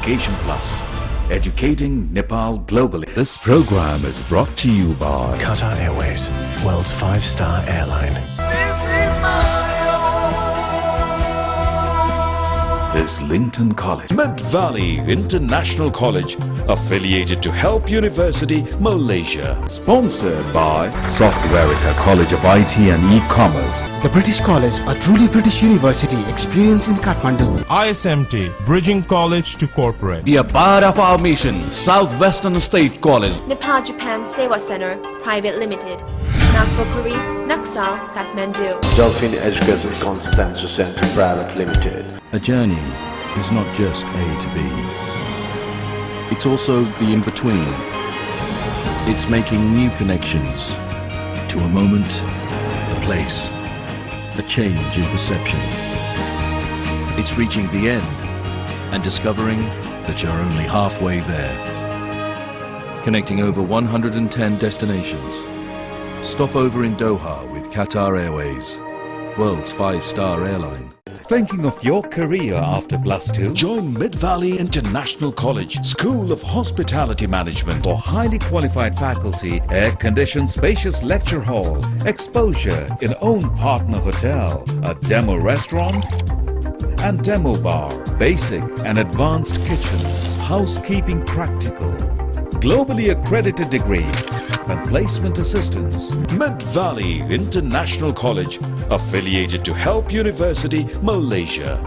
Education Plus, educating Nepal globally. This program is brought to you by Qatar Airways, world's 5-star airline. Is Linton College, Mid-Valley International College, affiliated to Help University, Malaysia. Sponsored by Softwareca College of IT and E-Commerce. The British College, a truly British university, experience in Kathmandu. ISMT, Bridging College to Corporate. Be a part of our mission, Southwestern State College. Nepal Japan Sewa Center, Private Limited. Nagpuri, Naksal, Kathmandu. Dolphin Education Consultancy Center, Private Limited. A journey is not just A to B. It's also the in-between. It's making new connections to a moment, a place, a change in perception. It's reaching the end and discovering that you're only halfway there. Connecting over 110 destinations. Stop over in Doha with Qatar Airways, world's 5-star airline. Thinking of your career after +2? Join Mid-Valley International College, School of Hospitality Management for highly qualified faculty, air-conditioned spacious lecture hall, exposure in own partner hotel, a demo restaurant and demo bar, basic and advanced kitchens, housekeeping practical, globally accredited degree and placement assistance. Mid-Valley International College, affiliated to Help University, Malaysia.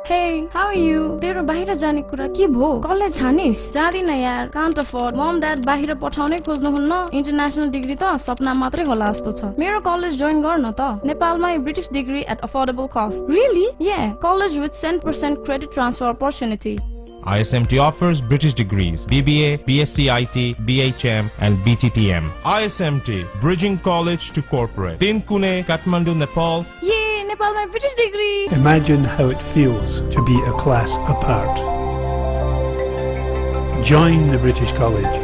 Hey, how are you? तेरो बाहिर जाने कुरा के भो? College छानिस? जादिन यार, can't afford. Mom, dad बाहिर पठाउने खोज्नुहुन्न? International degree त सपना मात्रै होला जस्तो छ. मेरो कलेज join गर्न त. नेपालमा British degree at affordable cost. Really? Yeah, college with 10% credit transfer opportunity. ISMT offers British degrees, BBA, BSc IT, BHM and BTTM. ISMT, Bridging College to Corporate. Tinkune, Kathmandu, Nepal. Yay, Nepal my British degree. Imagine how it feels to be a class apart. Join the British College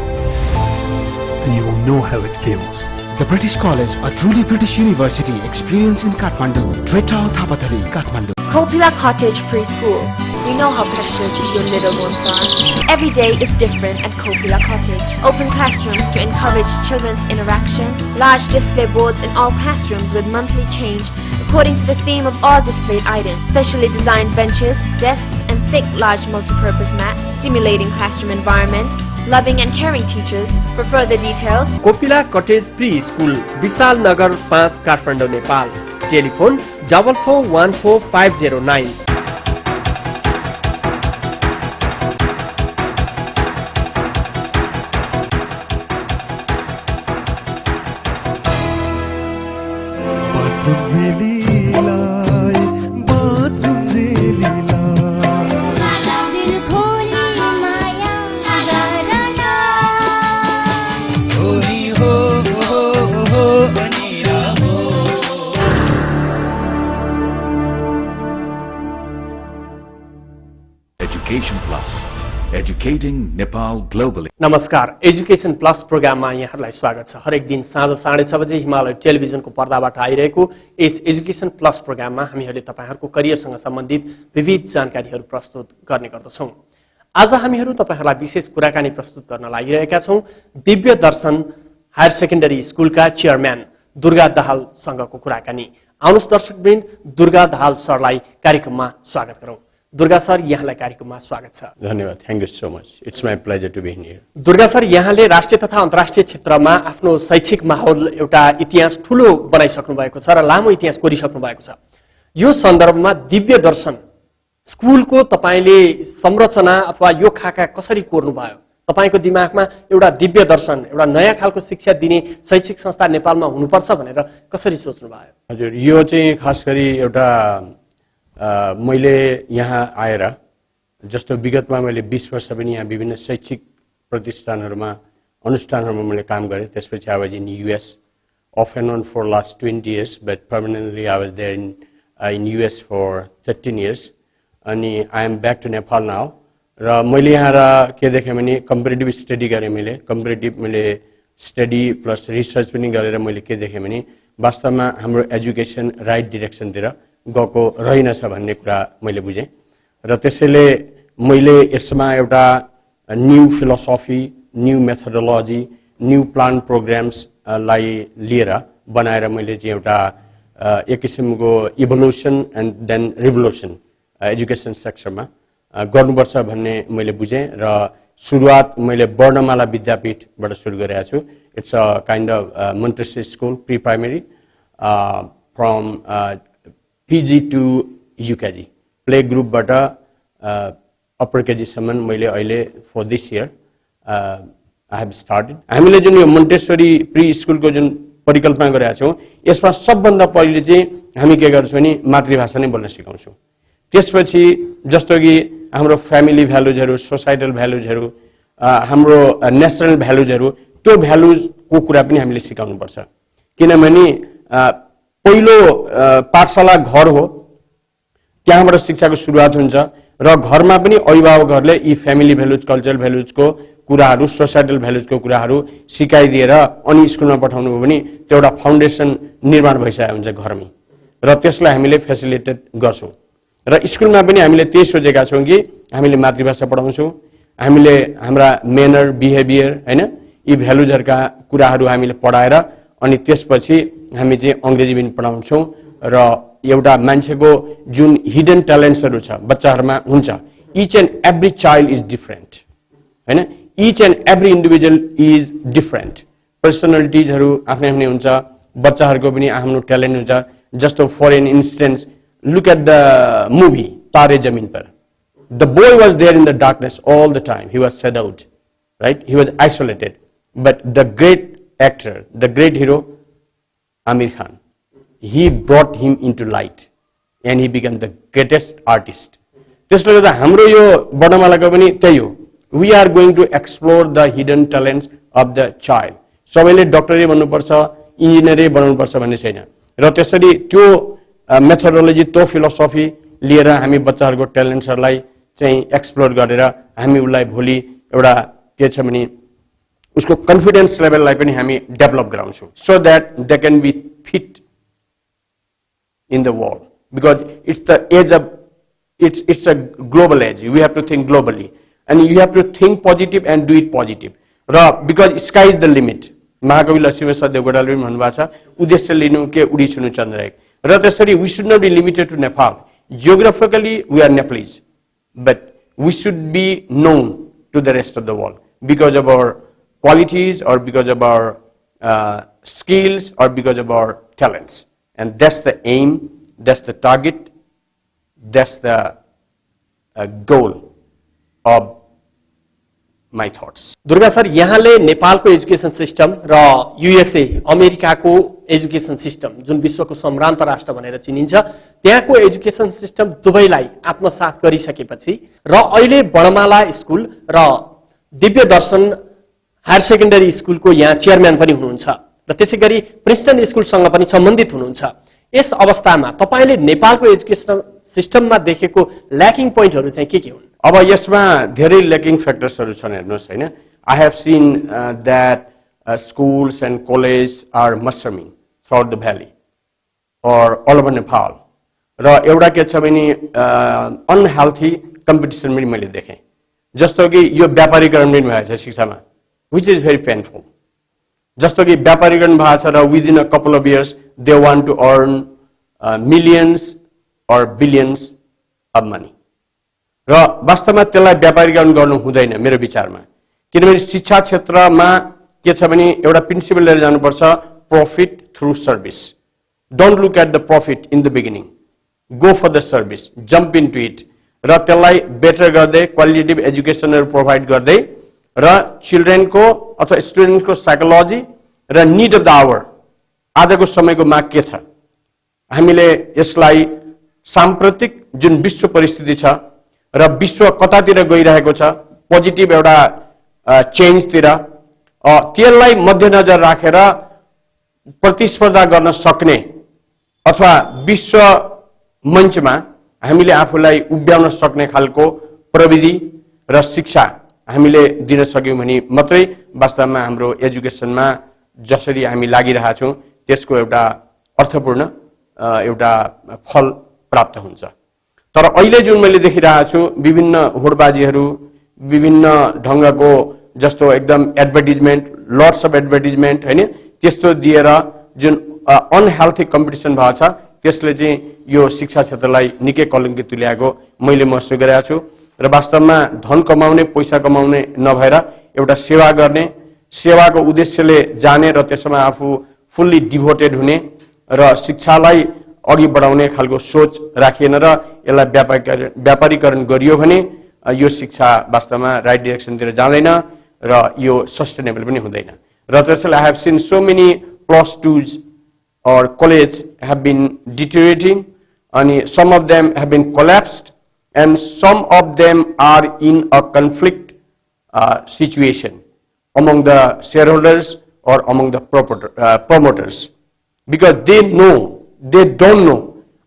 and you will know how it feels. The British College, a truly British university, experience in Kathmandu. Tretao Thapathali, Kathmandu. Kopila Cottage Preschool. We know how precious your little ones are. Every day is different at Kopila Cottage. Open classrooms to encourage children's interaction. Large display boards in all classrooms with monthly change according to the theme of all displayed items. Specially designed benches, desks and thick large multi-purpose mats. Stimulating classroom environment. Loving and caring teachers. For further details, Kopila Cottage Preschool, Visal Nagar 5, Kathmandu, Nepal. Telephone 4414-509. Education Plus, educating Nepal globally. नमस्कार, education plus प्रोग्राममा यहाँहरूलाई स्वागत छ। हरेक दिन साँझ 6:30 बजे हिमालय टेलिभिजनको पर्दाबाट आइरहेको यस एजुकेशन प्लस प्रोग्राममा हामीहरूले तपाईहरुको करियरसँग सम्बन्धित विविध जानकारीहरू प्रस्तुत गर्ने गर्दछौं। आज हामीहरू तपाईहरुलाई विशेष कुराकानी प्रस्तुत गर्न लागिरहेका छौं दिव्य दर्शन हायर सेकेन्डरी स्कुलका चेयरम्यान दुर्गा दाहाल सँगको कुराकानी। आउनुहोस् दर्शकवृन्द, दुर्गा दाहाल सरलाई कार्यक्रममा स्वागत गरौं। दुर्गा सर, यहाँलाई कार्यक्रममा स्वागत छ। धन्यवाद। Thank you so much. It's my pleasure to be here. Durga sir, यहाँले राष्ट्रिय तथा अन्तर्राष्ट्रिय क्षेत्रमा आफ्नो शैक्षिक माहौल एउटा इतिहास ठूलो बनाइसक्नु भएको छ र लामो इतिहास कोरिसक्नु भएको छ। यो सन्दर्भमा दिव्य दर्शन स्कुलको तपाईले संरचना अथवा यो खाका कसरी कोर्नु भयो? तपाईको दिमागमा एउटा दिव्य दर्शन, एउटा नयाँ खालको शिक्षा दिने शैक्षिक संस्था नेपालमा हुनुपर्छ भनेर कसरी सोच्नु भयो? हजुर, यो चाहिँ खास गरी एउटा मैले यहाँ आएर जस्तो विगतमा मैले 20 वर्ष पनि यहाँ विभिन्न शैक्षिक प्रतिष्ठानहरूमा अनुष्ठानहरूमा मैले काम गरेँ। त्यसपछि I was in US off and on for last 20 years, but permanently I was there in US for 13 years. अनि I am back to Nepal now. र मैले यहाँ के देखेँ भने कम्पेरेटिभ स्टडी गरेँ। मैले कम्पेरेटिभ स्टडी प्लस रिसर्च पनि गरेर मैले के देखेँ भने वास्तवमा हाम्रो एजुकेसन राइट डिरेक्सनतिर गएको रहेनछ भन्ने कुरा मैले बुझेँ। र त्यसैले मैले यसमा एउटा new philosophy, new methodology, new plan programs लाई लिएर बनाएर मैले चाहिँ एउटा एक किसिमको evolution and then revolution education सेक्टरमा गर्नुपर्छ भन्ने मैले बुझेँ र सुरुवात मैले वर्णमाला विद्यापीठबाट सुरु गरेको छु. It's a kind of Montessori school pre primary from PG to UKG play ग्रुपबाट अप्पर केजीसम्म मैले अहिले for this year I have started. हामीले जुन यो मोन्टेसरी प्री स्कुलको जुन परिकल्पना गरेका छौँ यसमा सबभन्दा पहिले चाहिँ हामी के गर्छौँ नि मातृभाषा नै बोल्न सिकाउँछौँ. त्यसपछि जस्तो कि हाम्रो फ्यामिली भ्यालुजहरू, सोसाइटल भ्यालुजहरू, हाम्रो नेसनल भ्यालुजहरू, त्यो भ्यालुजको कुरा पनि हामीले सिकाउनुपर्छ. किनभने पहिलो पाठशाला घर हो, त्यहाँबाट शिक्षाको सुरुवात हुन्छ र घरमा पनि अभिभावकहरूले यी फ्यामिली भ्यालुज, कल्चरल भ्यालुजको कुराहरू, सोसाइटल भ्यालुजको कुराहरू सिकाइदिएर अनि स्कुलमा पठाउनु हो भने त्यो एउटा फाउन्डेसन निर्माण भइसकेको हुन्छ घरमै र त्यसलाई हामीले फेसिलिटेट गर्छौँ. र स्कुलमा पनि हामीले त्यही सोचेका छौँ कि हामीले मातृभाषा पढाउँछौँ, हामीले हाम्रा मेनर, बिहेभियर हैन यी भ्यालुजहरूका कुराहरू हामीले पढाएर अनि त्यसपछि हामी चाहिँ अङ्ग्रेजी पनि पढाउँछौँ र एउटा मान्छेको जुन हिडन ट्यालेन्ट्सहरू छ बच्चाहरूमा हुन्छ. Each and every child is different हैन. Each and every individual is different. पर्सनालिटिजहरू आफ्नै आफ्नै हुन्छ, बच्चाहरूको पनि आफ्नो ट्यालेन्ट हुन्छ. जस्तो for an instance look at the movie Tare Zameen Par. The boy was there in the darkness all the time. He was shut out, right? He was isolated. But the great actor, the great hero, Amir Khan, he brought him into light and he became the greatest artist. त्यसले गर्दा हाम्रो यो वर्णमालाको पनि त्यही हो. We are going to explore the hidden talents of the child. सबैले डक्टरै बन्नुपर्छ, इन्जिनियरै बनाउनुपर्छ भन्ने छैन. र त्यसरी त्यो मेथोडोलोजी, त्यो फिलोसफी लिएर हामी बच्चाहरूको ट्यालेन्ट्सहरूलाई चाहिँ एक्सप्लोर गरेर हामी उसलाई भोलि एउटा के छ भने उसको कन्फिडेन्स लेभललाई पनि हामी डेभलप गराउँछौँ. So that they can be fit in the world because it's the age of it's a global age. We have to think globally and you have to think positive and do it positive. र because sky is the limit. महाकवि लक्ष्मीप्रसाद देवकोटाले पनि भन्नुभएको छ उद्देश्य लिनु के उडी छुनु चन्द्रयाक. र त्यसरी we should not be limited to Nepal. Geographically we are Nepalese, but we should be known to the rest of the world because of our qualities or because of our skills or because of our talents. And that's the aim, that's the target, that's the goal of my thoughts. Durga sir, यहाँले नेपालको education system र USA अमेरिकाको education system जुन विश्वको सम्भ्रान्त राष्ट्र भनेर चिनिन्छ त्यहाँको एजुकेसन सिस्टम दुवैलाई आत्मसात गरिसकेपछि र अहिले वर्णमाला स्कुल र दिव्य दर्शन हायर सेकेन्डरी स्कुलको यहाँ चेयरम्यान पनि हुनुहुन्छ र त्यसैगरी प्रिन्स्टन स्कुलसँग पनि सम्बन्धित हुनुहुन्छ. यस अवस्थामा तपाईले नेपालको एजुकेसन सिस्टममा देखेको ल्याकिङ पोइन्टहरु चाहिँ के हुन्? अब यसमा धेरै ल्याकिङ फ्याक्टर्सहरु छन् हेर्नुस् हैन. I have seen that schools and colleges are mushrooming throughout the valley or all over Nepal. र एउटा के छ भने अनहेल्थी कम्पिटिसन पनि मैले देखेँ. जस्तो कि यो व्यापारीकरण पनि भएको छ शिक्षामा, which is very painful. जस्तो कि व्यापारीकरण भएको छ र within a couple of years they want to earn millions or billions of money. र वास्तवमा त्यसलाई व्यापारीकरण गर्नु हुँदैन मेरो विचारमा. किनभने शिक्षा क्षेत्रमा के छ भने एउटा प्रिन्सिपल लिएर जानुपर्छ, profit through service. Don't look at the profit in the beginning, go for the service, jump into it र त्यसलाई बेटर गर्दै क्वालिटेटिभ एजुकेसनहरु प्रोभाइड गर्दै र चिल्ड्रेनको अथवा स्टुडेन्टको साइकोलोजी र निड अफ द आवर आजको समयको माग के छ, हामीले यसलाई साम्प्रतिक जुन विश्व परिस्थिति छ र विश्व कतातिर गइरहेको छ पोजिटिभ एउटा चेन्जतिर त्यसलाई मध्यनजर राखेर प्रतिस्पर्धा गर्न सक्ने अथवा विश्व मञ्चमा हामीले आफूलाई उभ्याउन सक्ने खालको प्रविधि र शिक्षा हामीले दिन सक्यौं भने मात्रै वास्तवमा हाम्रो एजुकेसनमा जसरी हामी लागिरहेका छौं त्यसको एउटा अर्थपूर्ण एउटा फल प्राप्त हुन्छ. तर अहिले जुन मैले देखिरहेको छु विभिन्न होडबाजीहरू विभिन्न ढंगको जस्तो एकदम एडभर्टाइजमेन्ट लट्स अफ एडभर्टाइजमेन्ट हैन त्यस्तो दिएर जुन अनहेल्थी कम्पिटिसन भएको छ त्यसले चाहिँ यो शिक्षा क्षेत्रलाई निकै कलंकित तुल्याएको मैले महसुस गरेको छु र वास्तवमा धन कमाउने पैसा कमाउने नभएर एउटा सेवा गर्ने सेवाको उद्देश्यले जाने र त्यसमा आफू फुल्ली डिभोटेड हुने र शिक्षालाई अघि बढाउने खालको सोच राखिएन र यसलाई व्यापारीकरण गरियो भने यो शिक्षा वास्तवमा राइट डाइरेक्सनतिर जाँदैन र यो सस्टेनेबल पनि हुँदैन र त्यसैले I have seen so many +2s or college have been deteriorating and some of them have been collapsed and some of them are in a conflict situation among the shareholders or among the promoters because they don't know.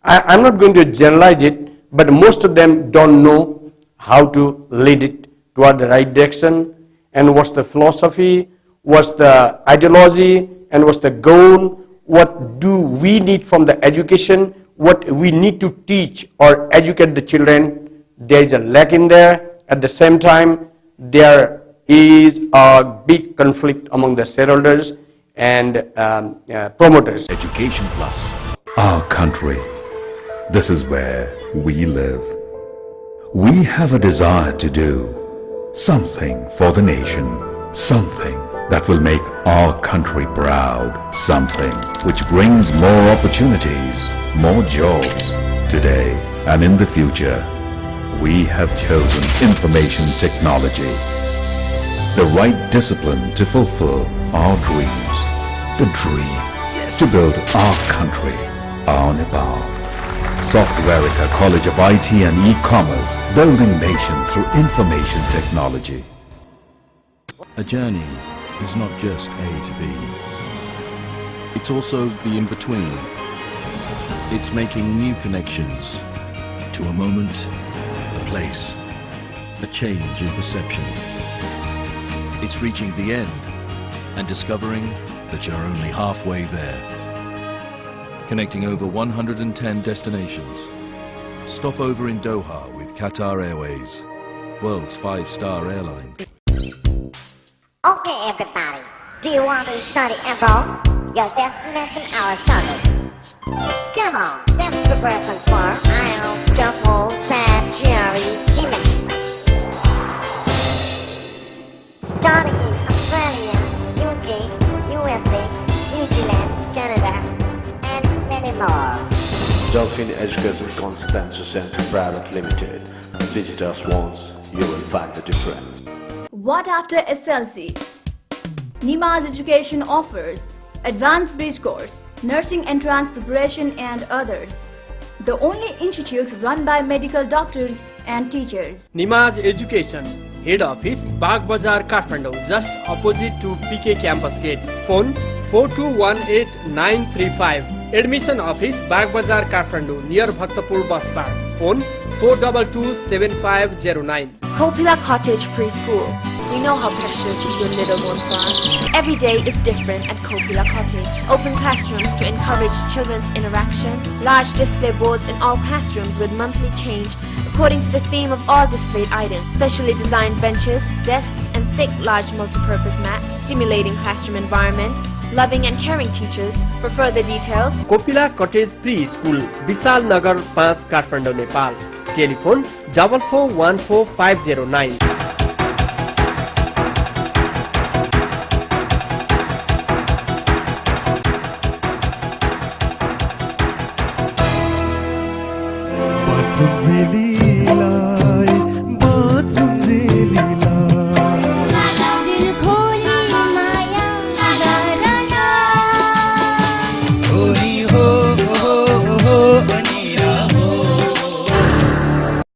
I'm not going to generalize it, but most of them don't know how to lead it toward the right direction and what's the philosophy, what's the ideology, and what's the goal. What do we need from the education? What we need to teach or educate the children? There is a lack in there. At the same time, there is a big conflict among the shareholders and promoters. Education Plus, our country. This is where we live. We have a desire to do something for the nation, something that will make our country proud, something which brings more opportunities, more jobs today and in the future. We have chosen information technology, the right discipline to fulfill our dreams, the dream to build our country, our Nepal. Softwareika College of IT and E-Commerce, building nation through information technology. A journey is not just A to B. It's also the in-between. It's making new connections to a moment, a place, a change in perception. It's reaching the end and discovering that you're only halfway there. Connecting over 110 destinations. Stop over in Doha with Qatar Airways, world's 5-star airline. Okay, everybody, do you want to study abroad? Your destination, our service. Come on, let's prepare some for IELTS, TOEFL, SAT, GRE, GMAT. Studying in Australia, UK, USA, New Zealand, Canada, and many more. Dolphin Education Consultancy Center Private Limited. Visit us once, you will find the difference. What after SLC? Nimaz Education offers Advanced Bridge Course, Nursing Entrance Preparation and others. The only institute run by medical doctors and teachers. Nimaz Education, Head Office, Bagh Bazar, Kathmandu, just opposite to PK Campus Gate. Phone 4218935. Admission Office, Bagh Bazar, Kathmandu, near Bhaktapur Bus Park. Phone 4227509. Kopila Cottage Preschool. We know how precious your little ones are. Every day is different at Kopila Cottage. Open classrooms to encourage children's interaction. Large display boards in all classrooms with monthly change according to the theme of all displayed items. Specially designed benches, desks and thick large multi-purpose mats. Stimulating classroom environment. Loving and caring teachers. For further details, Kopila Cottage Preschool, Bisal Nagar 5, Kathmandu, Nepal. Telephone 4414509. Sunzeli